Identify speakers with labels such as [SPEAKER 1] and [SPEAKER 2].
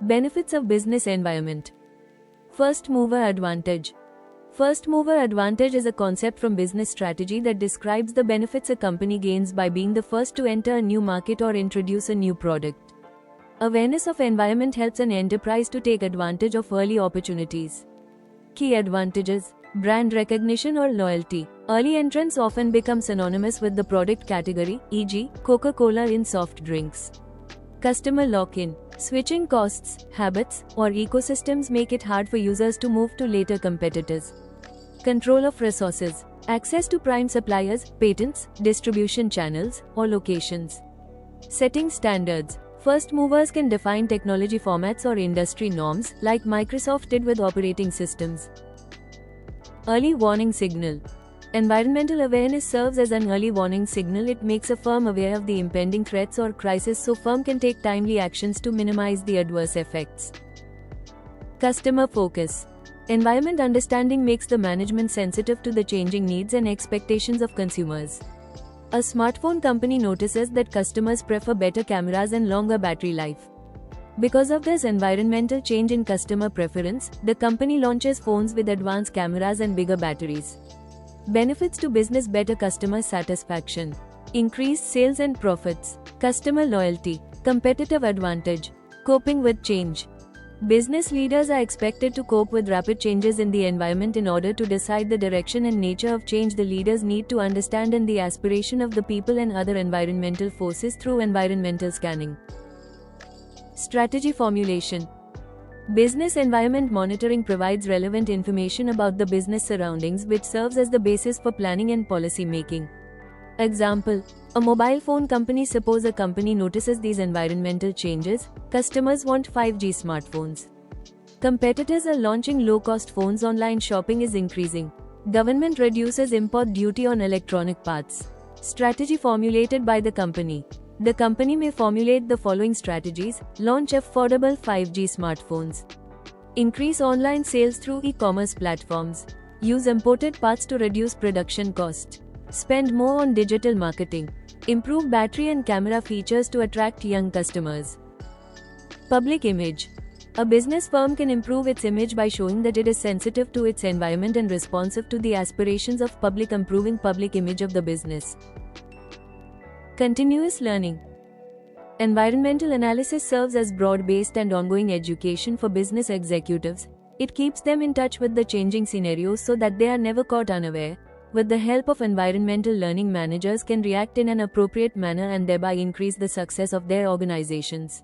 [SPEAKER 1] Benefits of business environment. First mover advantage. First mover advantage is a concept from business strategy that describes the benefits a company gains by being the first to enter a new market or introduce a new product. Awareness of environment helps an enterprise to take advantage of early opportunities. Key advantages: brand recognition or loyalty. Early entrants often become synonymous with the product category, e.g., Coca-Cola in soft drinks. Customer lock-in. Switching costs, habits, or ecosystems make it hard for users to move to later competitors. Control of resources. Access to prime suppliers, patents, distribution channels, or locations. Setting standards. First movers can define technology formats or industry norms, like Microsoft did with operating systems. Early warning signal. Environmental awareness serves as an early warning signal. It makes a firm aware of the impending threats or crisis so firm can take timely actions to minimize the adverse effects. Customer focus. Environment understanding makes the management sensitive to the changing needs and expectations of consumers. A smartphone company notices that customers prefer better cameras and longer battery life. Because of this environmental change in customer preference, the company launches phones with advanced cameras and bigger batteries. Benefits to business: better customer satisfaction, increased sales and profits, customer loyalty, competitive advantage, coping with change. Business leaders are expected to cope with rapid changes in the environment in order to decide the direction and nature of change. The leaders need to understand the aspiration of the people and other environmental forces through environmental scanning. Strategy formulation. Business environment monitoring provides relevant information about the business surroundings, which serves as the basis for planning and policy making. Example: a mobile phone company. Suppose a company notices these environmental changes. Customers want 5G smartphones. Competitors are launching low-cost phones. Online shopping is increasing. Government reduces import duty on electronic parts. Strategy formulated by the company. The company may formulate the following strategies: launch affordable 5G smartphones, increase online sales through e-commerce platforms, use imported parts to reduce production cost, spend more on digital marketing, improve battery and camera features to attract young customers. Public image. A business firm can improve its image by showing that it is sensitive to its environment and responsive to the aspirations of public, improving public image of the business. Continuous learning. Environmental analysis serves as broad-based and ongoing education for business executives. It keeps them in touch with the changing scenarios so that they are never caught unaware. With the help of environmental learning, managers can react in an appropriate manner and thereby increase the success of their organizations.